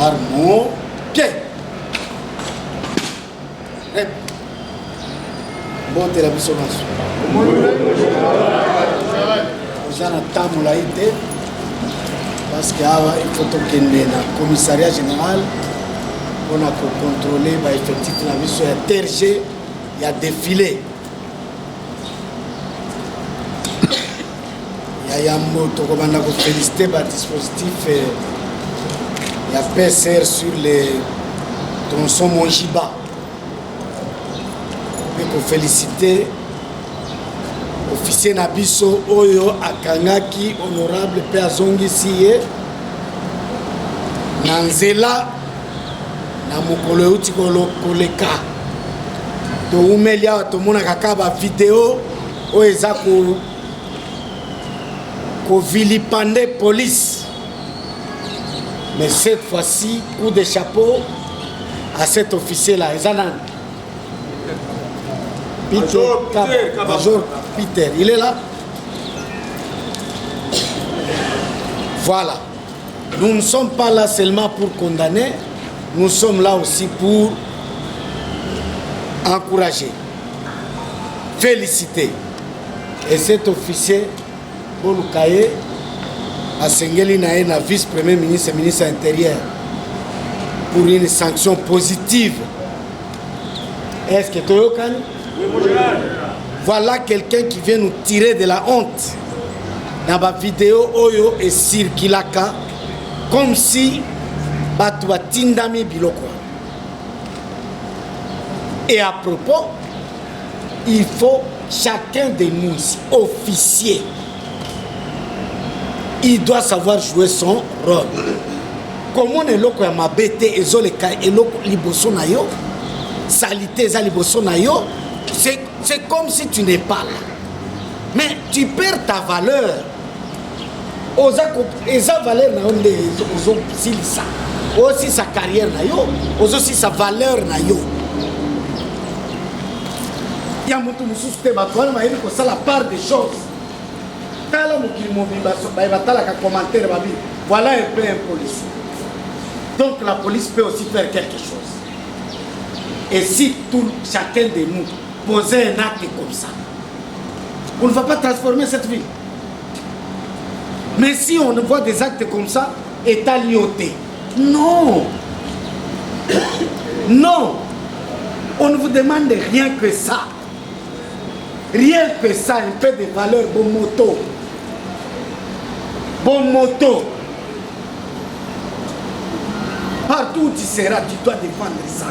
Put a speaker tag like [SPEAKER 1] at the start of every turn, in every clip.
[SPEAKER 1] Armo, bien. Bon, t'es la mission. J'en attends la idée parce qu'il faut que le commissariat général on a contrôler l'effectif de la mission. Il y a TRG, il y a défilé. Il y a un mot pour féliciter le dispositif. Il y a PCR sur les tronçons Monjiba. Pour féliciter officier Nabiso Oyo Akangaki, honorable Père Zongi Siye, Nanzela, Namukolo Utikolo Koleka. To umelia to mona kakaba vidéo o ezako ko vilipande police. Mais cette fois-ci, coup de chapeau à cet officier-là, Ezanan. Major Peter, il est là. Voilà. Nous ne sommes pas là seulement pour condamner, nous sommes là aussi pour encourager, féliciter. Et cet officier, Bolukaye, a Sengeli Naena, vice-premier ministre et ministre intérieur, pour une sanction positive. Est-ce que tu es voilà quelqu'un qui vient nous tirer de la honte. Dans ma vidéo, Oyo et Sirkilaka, comme si Batwa Tindami Biloko. Et à propos, il faut chacun de nous, officiers, il doit savoir jouer son rôle. Comment est loko ya mabete ezoleka eloko liboso na yo, salité za liboso na yo, c'est comme si tu n'es pas là. Mais tu perds ta valeur. Eza valeur na onde ozo silisa. Aussi sa carrière na yo, aussi sa valeur na yo. Ya mutu mususu te batwana ma yiko ça la part des choses. Tala mukili mobimba so ba batala ka commentaire babi. Voilà un peu un policier. Donc la police peut aussi faire quelque chose. Et si chacun de nous posait un acte comme ça, on ne va pas transformer cette ville. Mais si on voit des actes comme ça, état lioté. Non. Non. On ne vous demande rien que ça. Rien que ça, un peu de valeur, bon moto. Bon moto. Partout où tu seras, tu dois défendre ça.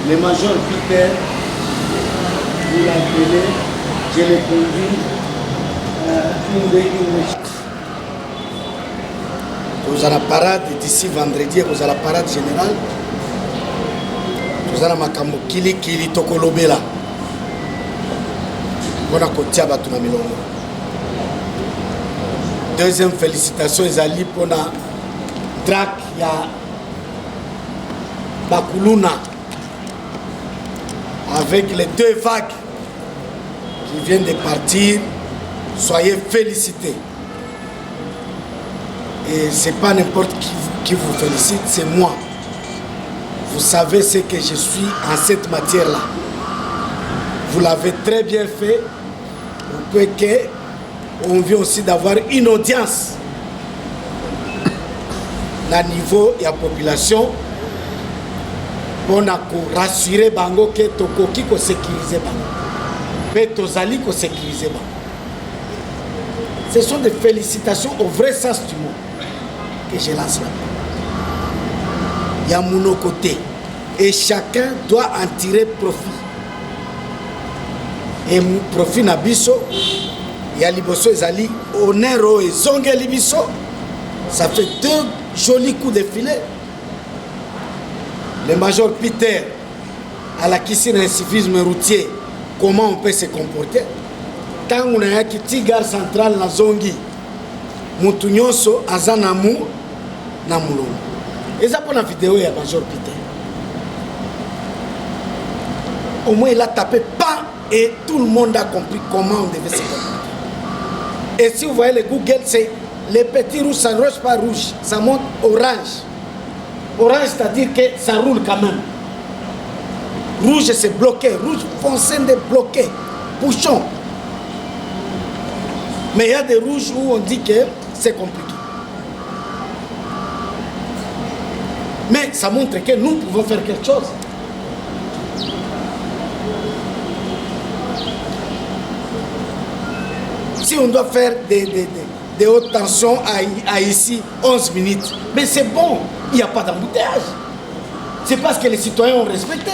[SPEAKER 1] Le major Peter, vous l'appelez, je l'ai conduit vous allez la parade d'ici vendredi, vous allez la parade générale. Vous allez ma kili tokolobela. On a kotia batuna milongo. Deuxième félicitation, Ezali pour la track ya Bakuluna. Avec les 2 vagues qui viennent de partir, soyez félicités. Et ce n'est pas n'importe qui vous félicite, c'est moi. Vous savez ce que je suis en cette matière-là. Vous l'avez très bien fait. On vient aussi d'avoir une audience à niveau de la population. On a rassuré Bango que Tokoki ko sécuriser Bango. mais tozali ko sécuriser. Ce sont des félicitations au vrai sens du mot que je lance là. Il y a mon côté et chacun doit en tirer profit. Et mon profit nabiso, il y a liboso ezali honneur et zonge libiso. Ça fait 2 jolis coups de filet. Le major Peter à la cuisine d'un civisme routier, comment on peut se comporter. Tant on a une gare centrale na zongi, mutu nyonso aza na mulongo. Et ça pour la vidéo, il y a major Peter. Au moins il a tapé pas et tout le monde a compris comment on devait se comporter. Et si vous voyez le Google, c'est les petits rouges, ça ne reste pas rouge, ça monte orange. Orange, c'est-à-dire que ça roule quand même. Rouge, c'est bloqué. Rouge foncé, c'est bloqué. Bouchon. Mais il y a des rouges où on dit que c'est compliqué. Mais ça montre que nous pouvons faire quelque chose. Si on doit faire des hautes tensions à ici 11 minutes, mais c'est bon, il n'y a pas d'embouteillage. C'est parce que les citoyens ont respecté.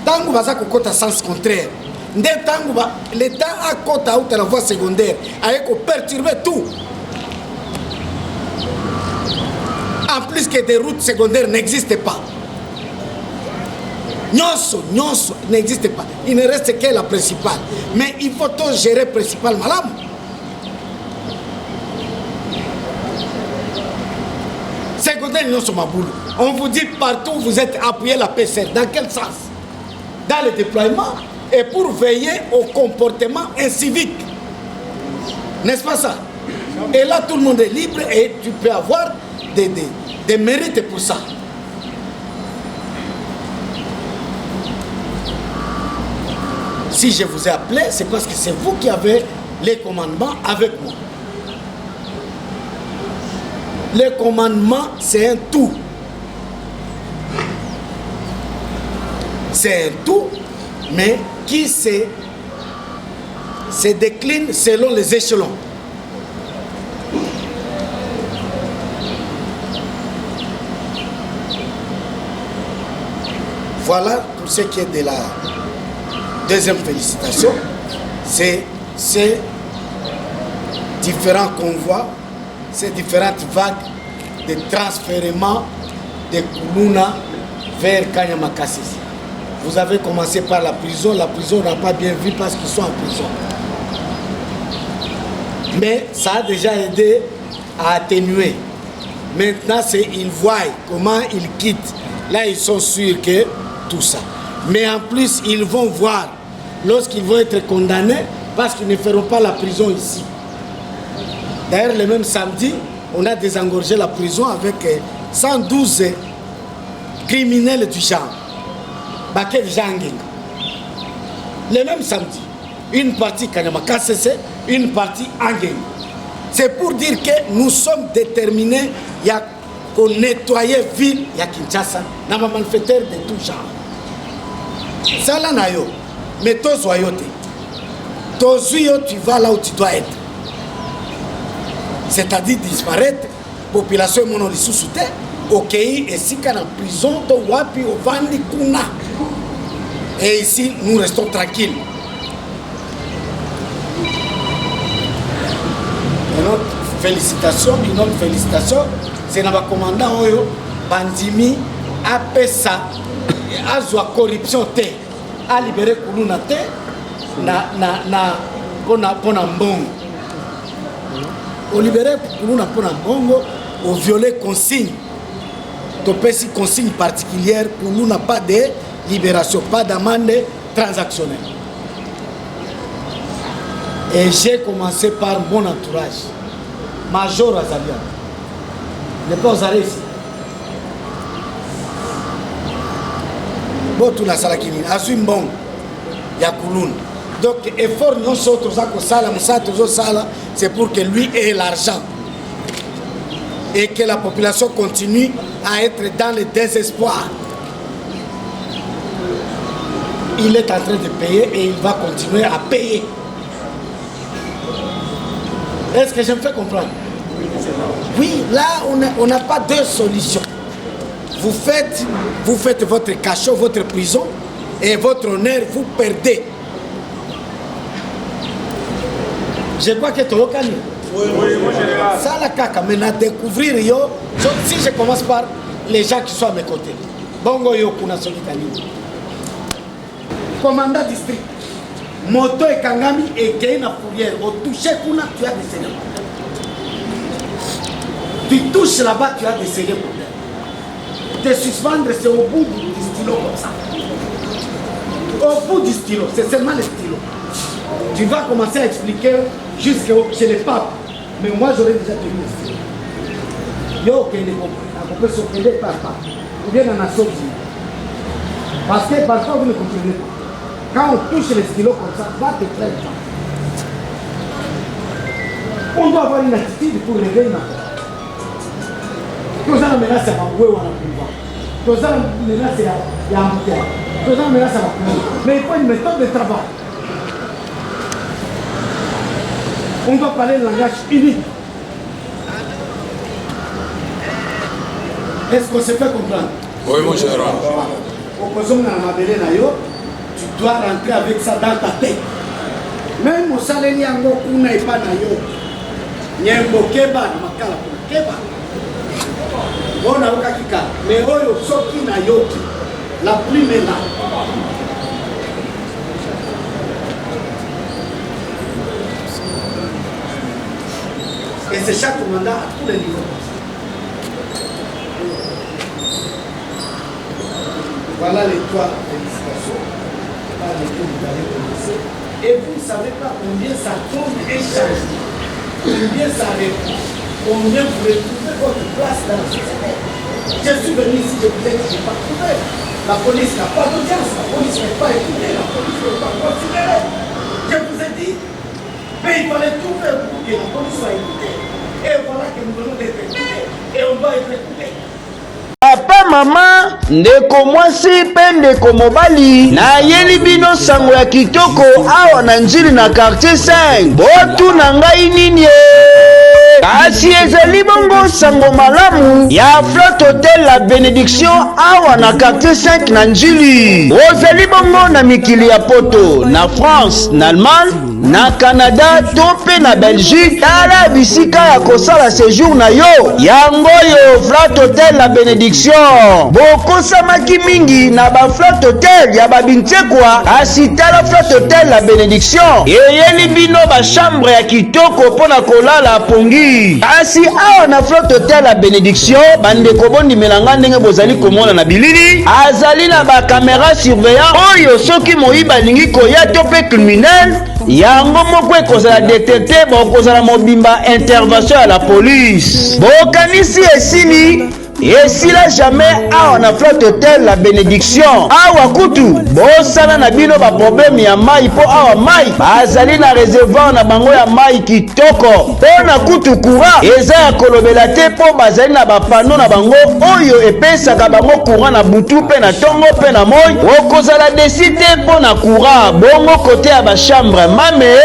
[SPEAKER 1] Tant que vous avez un sens contraire, l'État a côté à la voie secondaire, avec perturber tout. En plus que des routes secondaires n'existent pas. Nyonso n'existe pas. Il ne reste que la principale. Mais il faut tout gérer la principale madame. Secondaire nyonso maboulou. On vous dit partout vous êtes appuyé la PCR. Dans quel sens? Dans le déploiement et pour veiller au comportement incivique. N'est-ce pas ça? Et là tout le monde est libre et tu peux avoir des mérites pour ça. Si je vous ai appelé, c'est parce que c'est vous qui avez les commandements avec moi. Le commandement, c'est un tout. C'est un tout, mais qui se décline selon les échelons. Voilà pour ce qui est de la deuxième félicitation. C'est ces différents convois, ces différentes vagues de transfèrement de Kuluna vers Kanyamakasisi. Vous avez commencé par la prison n'a pas bien vu parce qu'ils sont en prison. Mais ça a déjà aidé à atténuer. Maintenant, ils voient comment ils quittent. Là, ils sont sûrs que tout ça. Mais en plus, ils vont voir lorsqu'ils vont être condamnés parce qu'ils ne feront pas la prison ici. D'ailleurs, le même samedi, on a désengorgé la prison avec 112 criminels du genre. Bakel Janging. Le même samedi, une partie Kanyamakasese, une partie Angeng. C'est pour dire que nous sommes déterminés pour nettoyer la ville de Kinshasa, dans les malfaiteurs de tout genre. Ça là, mais toi, soyote. Toi, tu vas là où tu dois être. C'est-à-dire disparaître, population monolissusute, ok, et si qu'on a prison, to wapi, au vandi kuna. Et ici, nous restons tranquilles. Une autre félicitation, c'est notre commandant Oyo, Bandimi, Apesa, Azwa corruption te, a libéré Kuluna te, pona mbongo. Au libéré Kuluna pona mbongo, au violé consigne. Topesi consigne particulière, Kuluna n'a pas de libération, pas d'amende transactionnelle. Et j'ai commencé par mon entourage. Major Azalia. Ne pas oser ici. Bon, tout la salle qui a su bon. Yakulun. Donc, effort, nous sommes c'est pour que lui ait l'argent. Et que la population continue à être dans le désespoir. il est en train de payer et il va continuer à payer. Est-ce que je me fais comprendre? Oui, là, on n'a pas deux solutions. Vous faites votre cachot, votre prison, et votre honneur, vous perdez. Je crois que tu es local. Ça, la caca, maintenant, découvrir, yo, si je commence par les gens qui sont à mes côtés. Bongo yo, kuna solitani. Commandant district, moto et kangami et gain à fourrière. Au toucher kuna, tu as des séries. Tu touches là-bas, tu as des séries. Te suspendre, c'est au bout du stylo comme ça. Au bout du stylo, c'est seulement le stylo. Tu vas commencer à expliquer jusqu'à chez les papes. Mais moi, j'aurais déjà tenu le stylo. Yo, ok, on peut s'opérer par pas. Ou bien dans la sauce. Parce que parfois, vous ne comprenez pas. Quand on touche le stylo comme ça, va te plaindre. On doit avoir une attitude pour lever une affaire. Tous les menaces à Mangoué ou à la pouvoir. Tous les menaces à Yamoutia. Tous les menaces à Mangoué. Mais il faut une méthode de travail. On doit parler le langage unique. Est-ce qu'on se fait comprendre?
[SPEAKER 2] Oui, mon général.
[SPEAKER 1] Tu dois rentrer avec ça dans ta tête. Même au salaire, yango kuna et pas na yo. Nyembo keba na makala kuna keba. On a aucun kika. Mais oyo soki na yoki. La plume est là. Et c'est chaque commandant à tous les niveaux. Voilà les trois félicitations. Par lesquelles vous allez commencer. Et vous ne savez pas combien ça tombe et change. Combien ça répond. Combien vous retrouvez votre place dans la société. Je suis venu ici, je vous ai dit, je n'ai pas trouvé. La police n'a pas d'audience, la police n'est pas écoutée, la police n'est pas considérée. Je vous ai dit, mais il fallait tout faire pour que la police soit écoutée. Et voilà que nous venons d'être écoutés. Et on doit être écoutés.
[SPEAKER 3] Papa mama ndeko mwasi pe ndeko mobali na yeli bino sango ya kitoko awa na njili na quartier 5 botu na ngai nini kasi ezali bongo sango malamu ya Flotte Hotel La Bénédiction awa na quartier 5 na njili ozali bongo na mikili ya poto na France na Allemagne na Canada to pe na Belgique tala bisika ya kosala séjour na yo yango yo Flotte Hotel La Bénédiction bokosamaki mingi na ba Flotte Hotel ya babintekwa kasi tala Flotte Hotel La Bénédiction eyeli bino ba chambre ya kitoko pona kolala pongi kasi awa na Flotte Hotel La Bénédiction bandeko bondimelanga ndenge bozali komona na bilili azali na ba caméra surveillant oyo soki moyiba alingi koya to pe criminel yango moko ekozala détecté bokozala mobimba intervention ya la police bokanisi esili esila jamais awa na Flotte Hotel La Bénédiction awa kutu bosala na bino ba problème ya mai po awa mai bazali na réservoir na bango ya mai kitoko pona kutu courant eza ya kolobela te po bazali na ba panneau na bango oyo epesaka bango courant na butu pe na tongo pe na moi okozala desite po na courant bongo kote ya ba chambre mame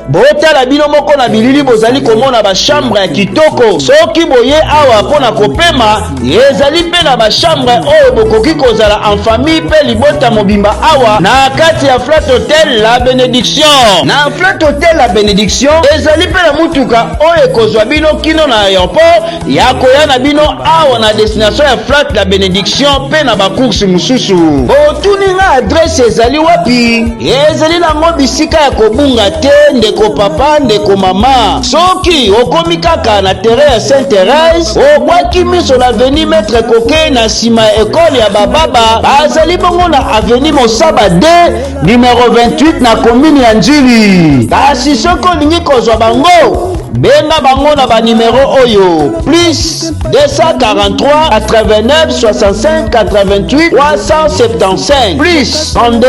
[SPEAKER 3] botala bino moko na bilili bozali komona ba chambre ya kitoko soki boye awa pona kopema ezali pe na ba chambre oyo bokoki kozala en famille pe libota mobimba awa na kati ya Flotte Hotel La Bénédiction na Flotte Hotel La Bénédiction ezali pe na mutuka oyo ekozwa bino kino na aéroport ya koya na bino awa na destination ya Flotte La Bénédiction pe na ba course mususu botuninga adresse ezali wapi ezali nango bisika ya kobunga te ndeko papa ndeko mama soki okomi kaka na terrain ya Sainte-Thérèse obwaki miso na avenue Maître Coquet na sima ya ekole ya bababa bazali bongo na avenue Mosaba 2 numéro 28 na commune ya Njili kasi soki olingi kozwa bango benga bango na ba numéro oyo plus 243 89 65 88 375 plus 32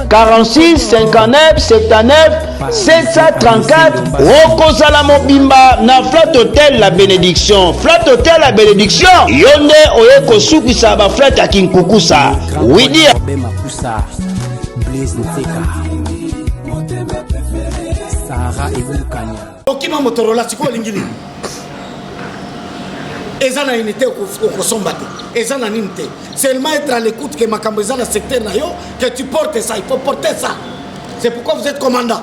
[SPEAKER 3] 46 59 79 734 okozala mobimba na Flotte Hotel La Bénédiction. Flotte Hotel La Bénédiction yonde oye kosukisa ba flotte ya kinkukusa widi
[SPEAKER 2] Blaise Nzeka, Sarah Ebukanya.
[SPEAKER 1] Okima Motorola, c'est quoi l'ingénieur? Ezana unité au Kosombate, Ezana unité. Seulement être à l'écoute que ma cambouza dans le secteur nayo, que tu portes ça, il faut porter ça. C'est pourquoi vous êtes commandant.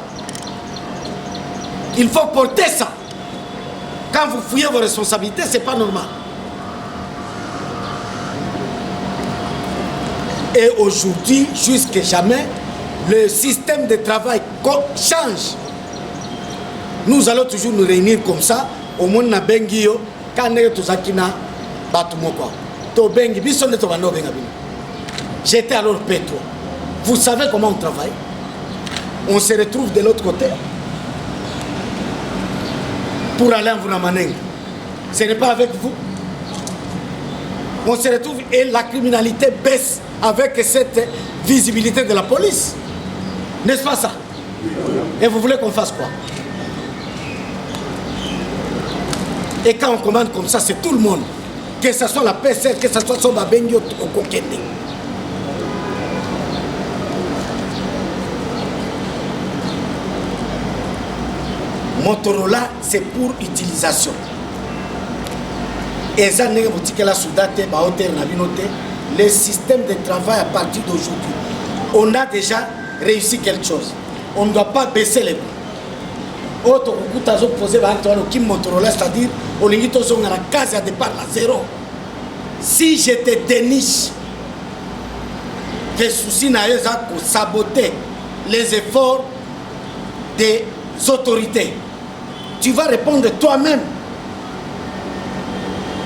[SPEAKER 1] Il faut porter ça. Quand vous fouillez vos responsabilités, c'est pas normal. Et aujourd'hui, jusque jamais, le système de travail change. Nous allons toujours nous réunir comme ça. Au monde na bengio, quand nous sommes batumoko. To bengi, bisonne to bando benga bino. J'étais alors pétro. Vous savez comment on travaille? On se retrouve de l'autre côté pour aller en Vunamanen. Ce n'est pas avec vous. On se retrouve et la criminalité baisse avec cette visibilité de la police. N'est-ce pas ça? Et vous voulez qu'on fasse quoi? Et quand on commande comme ça, c'est tout le monde. Que ce soit la PSR, que ce soit son Babengio au Kokende. Motorola, c'est pour utilisation. Et ça, le système de travail à partir d'aujourd'hui, on a déjà réussi quelque chose. On ne doit pas baisser les bras. Autre posé Motorola, c'est-à-dire au limite on a la case à départ à zéro. Si je te déniche que souci n'a pour saboter les efforts des autorités, tu vas répondre toi-même.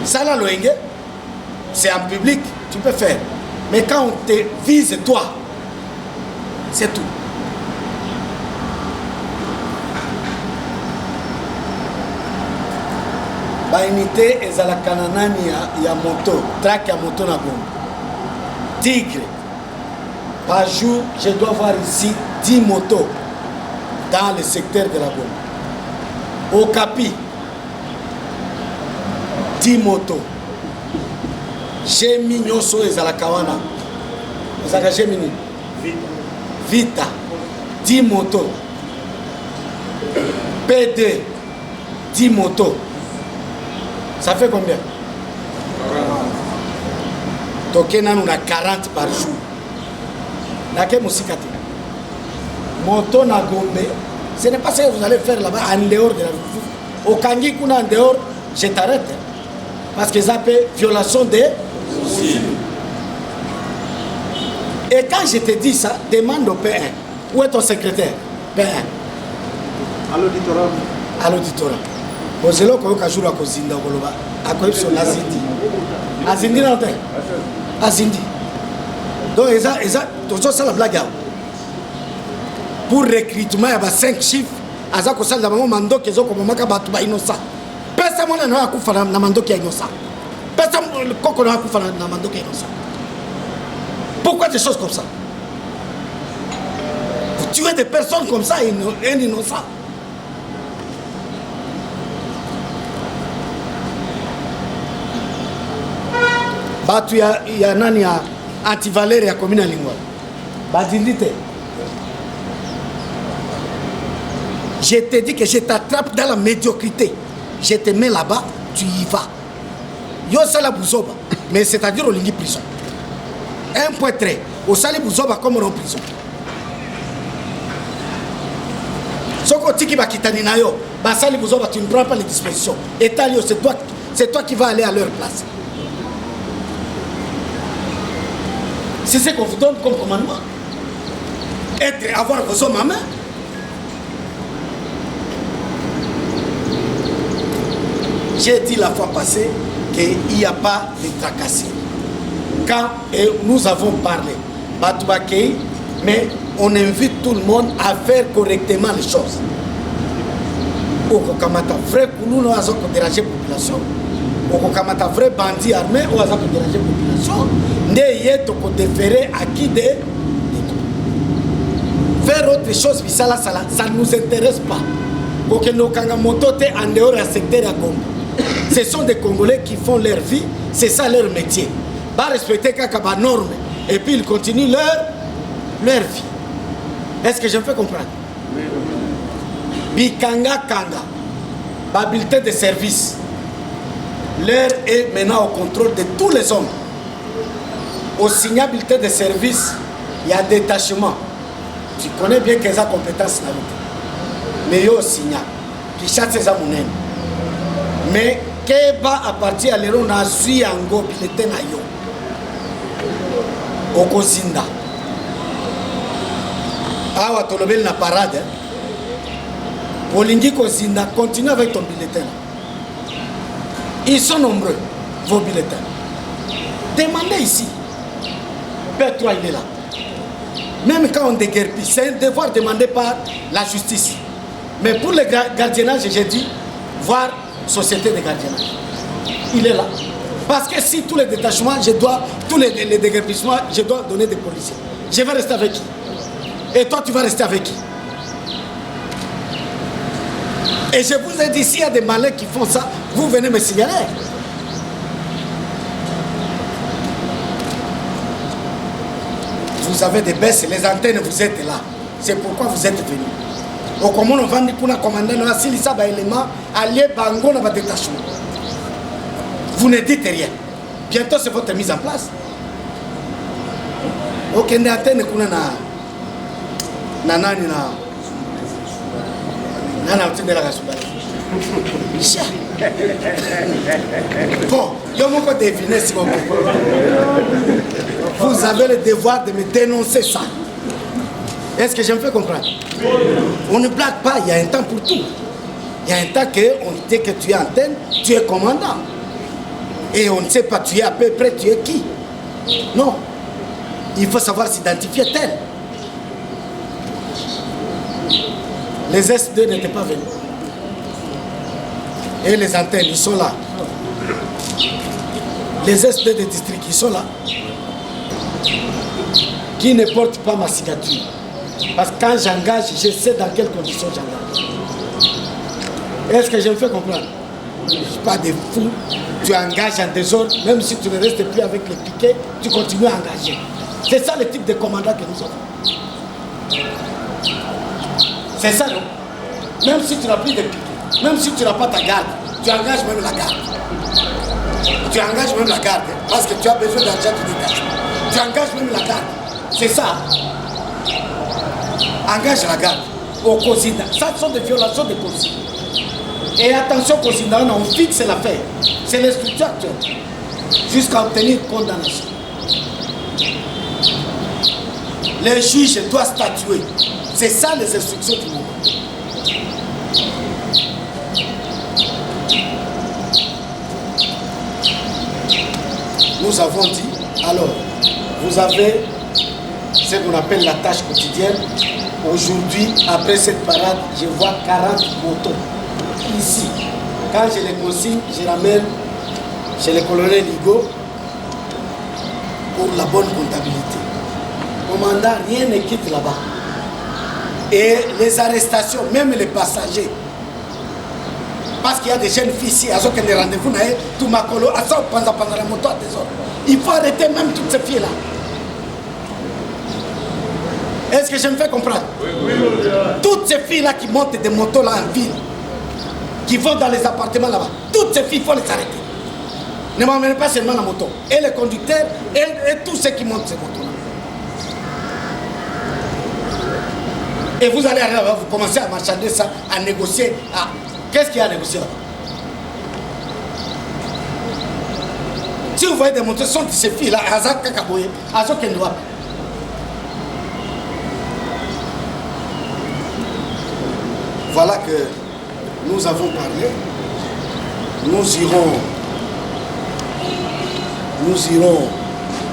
[SPEAKER 1] Ça là, c'est en public, tu peux faire. Mais quand on te vise toi, c'est tout. La unité est à la Kananani, il y a moto, track à moto na bombe. Tigre, par jour, je dois voir ici 10 motos dans le secteur de la bombe. Au Capi, 10 motos. J'ai mis Nyoso et Zalakawana. Vous avez j'ai mis Vita, 10 motos. P2, 10 motos. Ça fait combien? Tokena nous a 40 par jour. Laquelle Moussikati? Moto na Gombe. Ce n'est pas ce que vous allez faire là-bas en dehors de la vie. Au Kangi Kuna en dehors, je t'arrête. Parce que ça fait violation des. Et quand je te dis ça, demande au P1. Où est ton secrétaire? P1.
[SPEAKER 4] À l'auditorat.
[SPEAKER 1] À l'auditorat. Posez-le comme un jour à Kozinda Goloba. À quoi ils sont Azindi? Azindi non? Azindi. Donc, ils ont la blague. Pour recrutement, il y a 5 chiffres. Aza ko sala bango mando kezo ko mamaka batu ba innocent. Pesa mona na akufa na mando ki innocent. Pesa koko na akufa na mando ki innocent. Pourquoi des choses comme ça? Vous tuez des personnes comme ça, un innocent. Batu ya nani ya antivalere ya commune lingua. Badindite. Je te dis que je t'attrape dans la médiocrité. Je te mets là-bas, tu y vas. Yo sala buzoba, mais c'est-à-dire au lingi prison. Un point très. Au sali buzoba comme en prison. Soko tiki ba kitani na yo, ba sali buzoba tu ne prends pas les dispositions. Et Talio, c'est toi qui vas aller à leur place. C'est ce qu'on vous donne comme commandement. Avoir vos hommes à main. J'ai dit la fois passée qu'il n'y a pas de tracasserie. Quand nous avons parlé, Batouakei, mais on invite tout le monde à faire correctement les choses. Au Kokamata, vrai Koulouno a déranger la population. Au Kokamata, vrai bandit armé, ou a déranger la population. N'ayez pas déféré à qui de faire autre chose, ça ne nous intéresse pas. Pour que nos Kangamotote en dehors du secteur à Gombe. Ce sont des Congolais qui font leur vie, c'est ça leur métier. Pas respecter les normes et puis ils continuent leur vie. Est-ce que je me fais comprendre? Bikanga Kanga, ba bulletin de service. L'heure est maintenant au contrôle de tous les hommes. Au signal bulletin de service, il y a détachement. Tu connais bien qu'ils ont compétence dans le mais il y a au signal. Qui chasse ses amounènes. Mais que va à partir à l'héros n'a su en go bulletin na yo. Au Kozinda. Awa tolobel na parade. Olingi Kozinda, continue avec ton bulletin. Ils sont nombreux, vos bulletins. Demandez ici. Père 3, il est là. Même quand on déguerpit, c'est un devoir demandé par la justice. Mais pour le gardiennage, j'ai dit, voir société de gardiennage. Il est là. Parce que si tous les détachements, tous les déguerpissements, je dois donner des policiers. Je vais rester avec qui? Et toi, tu vas rester avec qui? Et je vous ai dit, s'il y a des malins qui font ça, vous venez me signaler. Vous avez des baisses, les antennes, vous êtes là. C'est pourquoi vous êtes venus. Au comment on va dire pour la commandant, si ça va élément, allié bango dans votre détachement. Vous ne dites rien. Bientôt, c'est votre mise en place. Aucune antenne qu'on a nanani na nana de la gasubali. Bon, il y a beaucoup de deviner si vous avez le devoir de me dénoncer ça. Est-ce que je me fais comprendre? On ne blague pas, il y a un temps pour tout. Il y a un temps qu'on dit que tu es antenne, tu es commandant. Et on ne sait pas, tu es à peu près, tu es qui? Non. Il faut savoir s'identifier tel. Les S2 n'étaient pas venus. Et les antennes, ils sont là. Les S2 des districts, ils sont là. Qui ne portent pas ma signature. Parce que quand j'engage, je sais dans quelles conditions j'engage. Est-ce que je me fais comprendre? Je ne suis pas des fous. Tu engages en désordre, même si tu ne restes plus avec les piquets, tu continues à engager. C'est ça le type de commandant que nous avons. C'est ça, non? Même si tu n'as plus de piquets, même si tu n'as pas ta garde, tu engages même la garde. Tu engages même la garde, parce que tu as besoin d'argent de dégagement. Tu engages même la garde. C'est ça. Engage la garde au Kozinda. Ça sont des violations de Kozinda. Et attention Kozinda, on fixe l'affaire. C'est les structures actuelles. Jusqu'à obtenir condamnation. Les juges doivent statuer. C'est ça les instructions du moment. Nous avons dit, alors, vous avez ce qu'on appelle la tâche quotidienne. Aujourd'hui, après cette parade, je vois 40 motos ici. Quand je les consigne, je ramène chez le colonel Ligo pour la bonne comptabilité. Commandant, rien ne quitte là-bas. Et les arrestations, même les passagers, parce qu'il y a des jeunes filles ici, elles ont des rendez-vous, tout ma colo, elles sont pendant la moto à des autres. Il faut arrêter même toutes ces filles-là. Est-ce que je me fais comprendre? Oui. Toutes ces filles-là qui montent des motos là en ville, qui vont dans les appartements là-bas, toutes ces filles, il faut les arrêter. Ne m'emmenez pas seulement la moto. Et les conducteurs, et tous ceux qui montent ces motos-là. Et vous allez arriver, vous commencez à marchander ça, à négocier. Qu'est-ce qu'il y a à négocier là-bas? Si vous voyez des motos, sont ces filles-là, Azak Kakaboye, Azok Kendouab. Voilà que nous avons parlé.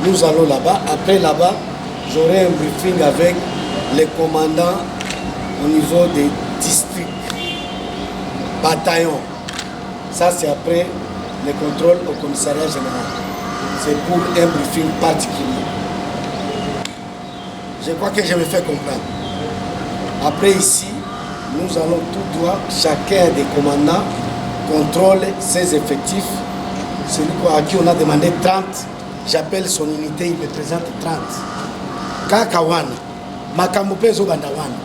[SPEAKER 1] Nous allons là-bas. Après là-bas, j'aurai un briefing avec les commandants au niveau des districts, bataillons. Ça, c'est après le contrôle au commissariat général. C'est pour un briefing particulier. Je crois que je me fais comprendre. Après ici, nous allons tout droit, chacun des commandants contrôle ses effectifs. Celui à qui on a demandé 30, j'appelle son unité, il me présente 30. Kakawan, makambo mpe ezobanda wana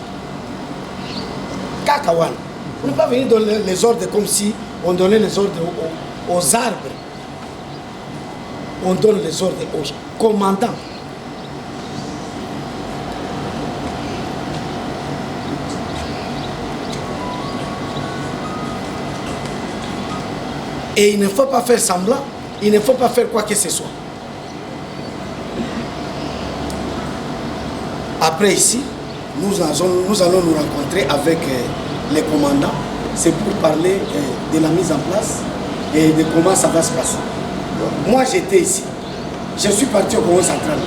[SPEAKER 1] kaka wana. On ne peut pas venir donner les ordres comme si on donnait les ordres aux arbres. On donne les ordres aux commandants. Et il ne faut pas faire semblant, il ne faut pas faire quoi que ce soit. Après ici, nous allons nous rencontrer avec les commandants. C'est pour parler de la mise en place et de comment ça va se passer. Moi j'étais ici, je suis parti au Congo central.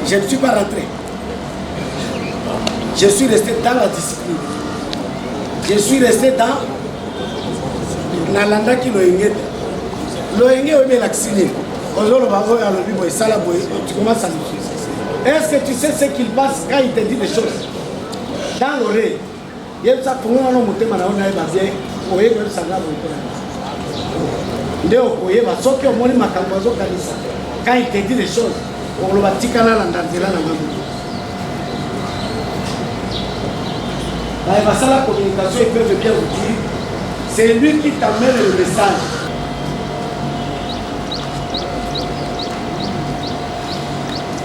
[SPEAKER 1] Je ne suis pas rentré. Je suis resté dans la discipline. Je suis resté dans Nalanda qui loenge. Loenge est l'accéléré. Tu commences à nous. Est-ce que tu sais ce qu'il passe quand il te dit des choses dans l'oreille? Il y a ça pour nous, on a monté maintenant, on a bien. On est comme ça là. Quand il te dit des choses, on va tirer là dans la communication, ils peuvent bien vous dire, c'est lui qui t'amène le message.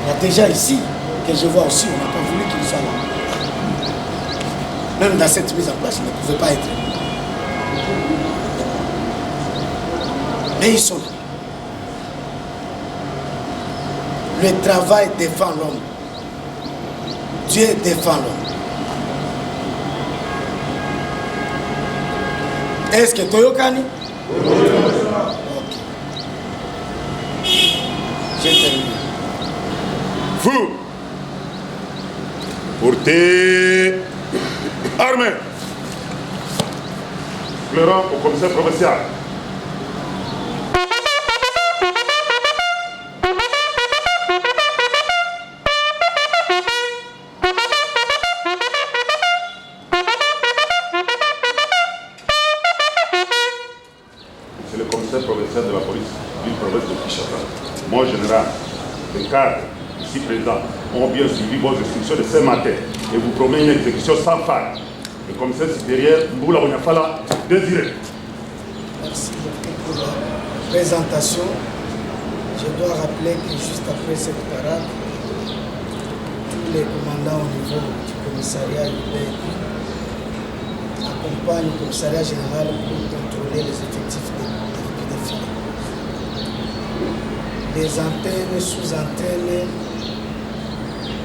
[SPEAKER 1] Il y a déjà ici, que je vois aussi, on n'a pas voulu qu'il soit là. Même dans cette mise en place, il ne pouvait pas être. Mais ils sont là. Le travail défend l'homme. Dieu défend l'homme. Est-ce que Toyokani? Ok. J'ai terminé.
[SPEAKER 5] Vous, portez armée. Pleurant au commissaire provincial. C'est le commissaire provincial de la police d'une province de Kinshasa. Moi, général, le cadre ici présent ont bien suivi vos instructions de ce matin et vous promet une exécution sans faille. Le commissaire supérieur Mboula Onyafala désiré.
[SPEAKER 1] Merci pour la présentation. Je dois rappeler que juste après cette parade, tous les commandants au niveau du commissariat urbain accompagnent le commissariat général pour contrôler les effectifs des filets. Les antennes, sous-antennes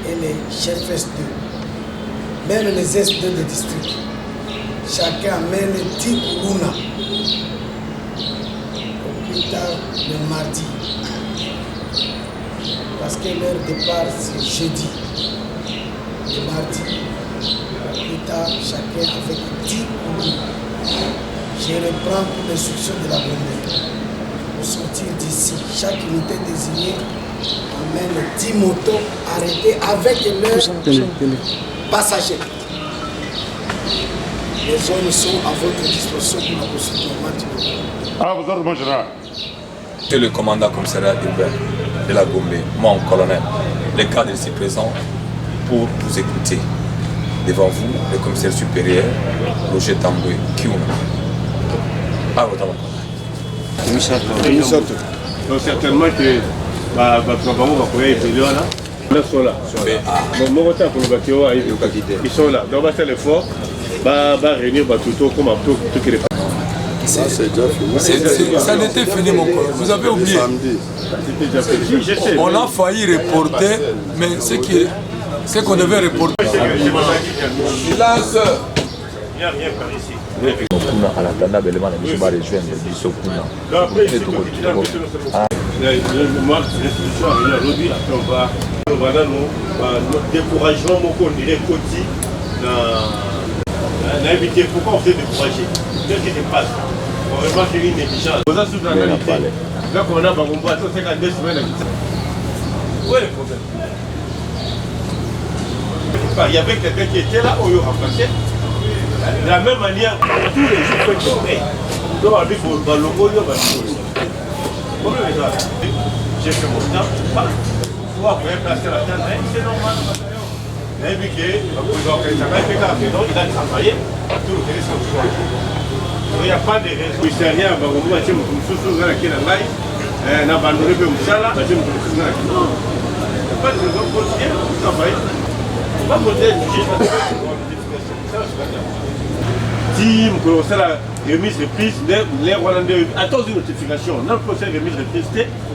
[SPEAKER 1] et les chefs S2, même les S2 de district, chacun amène 10 koulouna au plus tard le mardi, parce que leur départ c'est jeudi. Le mardi, plus tard, chacun avec 10 koulouna. Je reprends pour l'instruction de la Bombe. Pour sortir d'ici, chaque unité désignée amène 10 motos arrêtées avec leurs passagers. Les zones sont à votre disposition pour la poursuite normale du monde.
[SPEAKER 5] À vos ordres, mon général.
[SPEAKER 6] Monsieur le commandant commissariat urbain de la Gombe, mon colonel, les cadres ici présents pour vous écouter. Devant vous, le commissaire supérieur, Roger Tamboué, Kiouna. À votre ordre.
[SPEAKER 7] Donc certainement que Batrabamo va pouvoir épeler là. Ils sont là. Ils sont là. Donc on va faire l'effort. Va réunir tout comme un peu tout qui est pas.
[SPEAKER 6] Ça n'était fini mon collègue. Vous avez oublié. On a failli reporter, mais ce qu'on devait reporter. Silence.
[SPEAKER 7] Viens par ici.
[SPEAKER 6] Kuna anatanda belema na biso ba rejoindre biso kuna.
[SPEAKER 7] Moi, l'institution arrive aujourd'hui, après on va notre découragement, mon on dirait côté, on a évité pourquoi on s'est découragé. Qu'est-ce qui se passe? Vraiment, c'est une négligence. Vous avez souffert la réalité. Là, on a un combat, c'est 52 semaines. Où est le problème? Il y avait quelqu'un qui était là, on l'a remplacé. De la même manière, tous les jours, il faut être donc, avec le logo, il y a j'ai fait mon temps, pour pouvoir placer la tête, c'est normal. Il a travaillé tout le territoire. Il n'y a pas de raison. Il n'y a rien. Pas de raison pour dire vous travaillez. On va voter si vous commencez la remise de piste, les Rwandais attendent une notification. Dans le procès de remise de piste,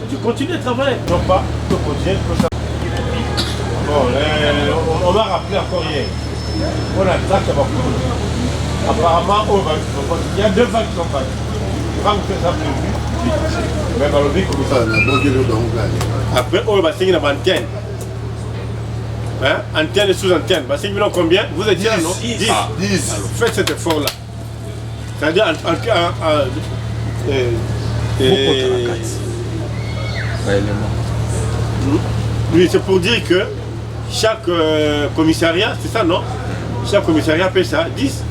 [SPEAKER 7] tu continues de travailler. Non pas, tu continues de ça. Bon, on m'a rappelé encore hier. On a ça, ça va plus. Apparemment, il y a 2 vagues qui sont passées. Quand vous faites ça prévu, mais dans le but, comme ça. Après, on va signer la antenne. Hein? Antenne et sous-antenne. Bah, 5 millions combien? Vous êtes dit là, non? 10. Alors, faites cet effort-là. C'est-à-dire, oui, c'est pour dire que chaque commissariat, c'est ça, non? Chaque commissariat paie ça 10.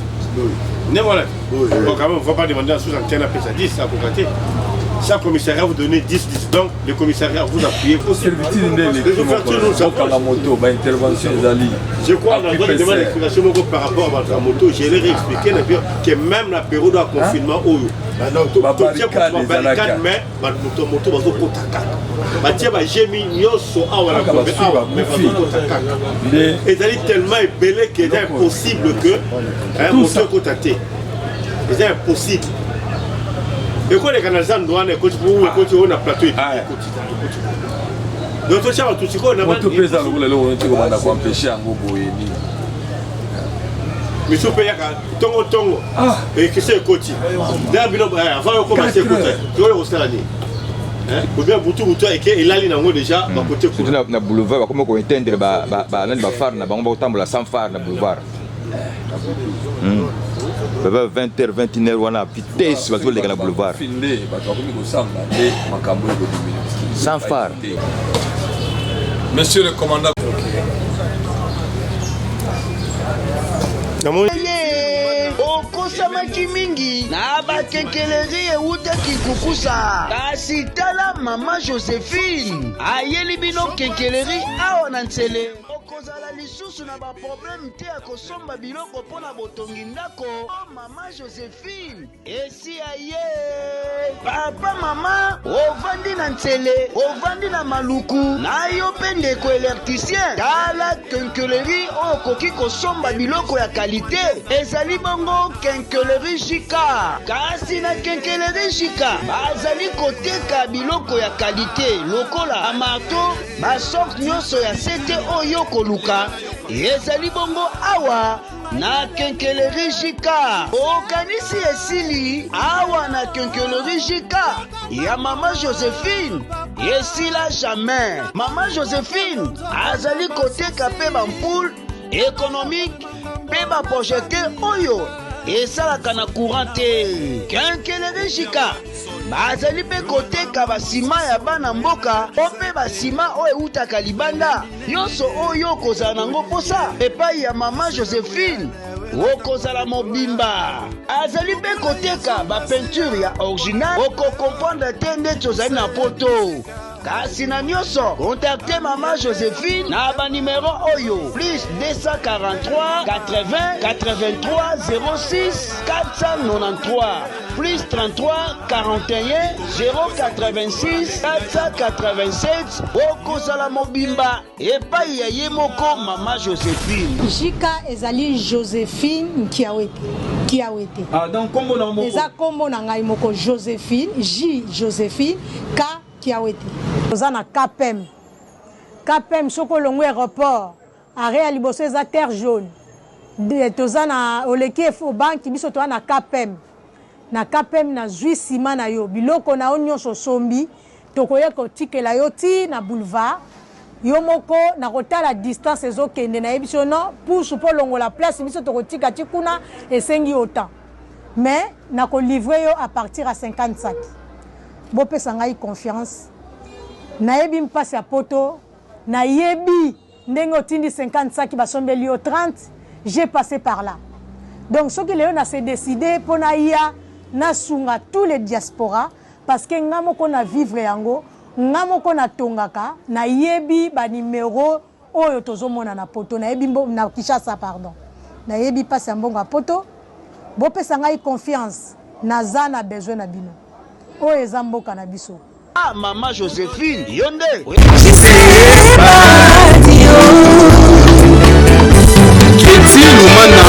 [SPEAKER 7] Ne voilà. Bon, quand même, on ne va pas demander à sous-antenne à payer ça 10, ça pour gâter. Chaque commissariat vous donnez 10. Donc, le commissariat vous appuyez. Je crois qu'on a besoin de demander l'explication par rapport à votre moto. Je l'ai réexpliqué que même la période de confinement, tellement ébélé qu'il est impossible que moto cotaté. C'est impossible. Et quand les canalisations douanes, quand on a plateau, donc tout ça, tout ce qu'on a mais si on paye tongo, et que c'est côté. Avant de commencer à côté, tu vois le rostar l'année. Ou bien Boutou et qu'il a déjà à côté.
[SPEAKER 8] C'est un boulevard, comme on entend, il y a un phare, il y a un sans phare, un boulevard. 20h, 21h, on a vitesse, parce que les gars dans le boulevard. Sans phare.
[SPEAKER 6] Monsieur le commandant.
[SPEAKER 3] Okosamaki mingi na bakenkeleri eutaki kukusa kasi tala mama Joséphine ayeli bino kenkeleri awa na nzele okozala lisusu na baproblème te ya kosomba biloko mpo na botongi ndako mama Joséphine esi aye papa mama ovandi na nzele ovandi na maluku na yo mpe ndeko électricien tala kenkeleri oyo okoki kosomba biloko ya kalite ezali bongo kenkeleri jika kasi na kenkeleri jika bazali koteka biloko ya kalite lokola amarto basorte nyonso ya sete oyo koluka ezali bongo awa na kenkeleri jika okanisi esili awa na kenkeleri jika ya mama Joséphine esila jamais mama Joséphine azali koteka pe bampoule économique pe baprojecteur oyo esalaka na courant te kenkeleri jika bazali mpe koteka basima ya bana mboka ope basima oyo eutaka libanda nyonso oyo okozala nango mposa epai ya mama Joséphine okozala mobimba azali mpe koteka bapeinture ya original okokomprendre te ndeti ozali na poto kasi na nyonso contacte mama Joséphine na banimero oyo plus 243 80 83 06 493 plus 33 41 086 487 okozala mobimba epai ya ye moko mama Joséphine
[SPEAKER 9] jika ezali Joséphine Kiawete
[SPEAKER 2] donc kombo na moko
[SPEAKER 9] eza kombo na ngai moko Joséphine J Joséphine K Kiawete toza na KPM soko longo aéroport arrêt liboso eza terre jaune toza na oleki efo banki biso toza na KPM na zwi sima na yo biloko na yo nyonso sombi tokoya kotikela yo ti na boulevard yo moko na kotala distance ezokende na yebiso no pousse po longola place biso tokotika ti kuna esengi autant mais na ko livrer yo à partir à 50 sacs bopesa ngai confiance nayebi mpasi ya poto nayebi ndenge otindi 50 sacs basombeli yo 30 j'ai passé par là donc ce que léon a s'est décidé pour naïa na sunga tous les diasporas parce que ngamo ko na vivre yango ngamo ko na tongaka nayebi ba numéro oyo tozomona na poto nayebi na Kinshasa pardon nayebi pasi ya mbongo ya poto bopesa ngai confiance naza na besoin na bino oyo eza mboka na biso.
[SPEAKER 3] Ah, Mama Joséphine yonde
[SPEAKER 10] Keti Lumanda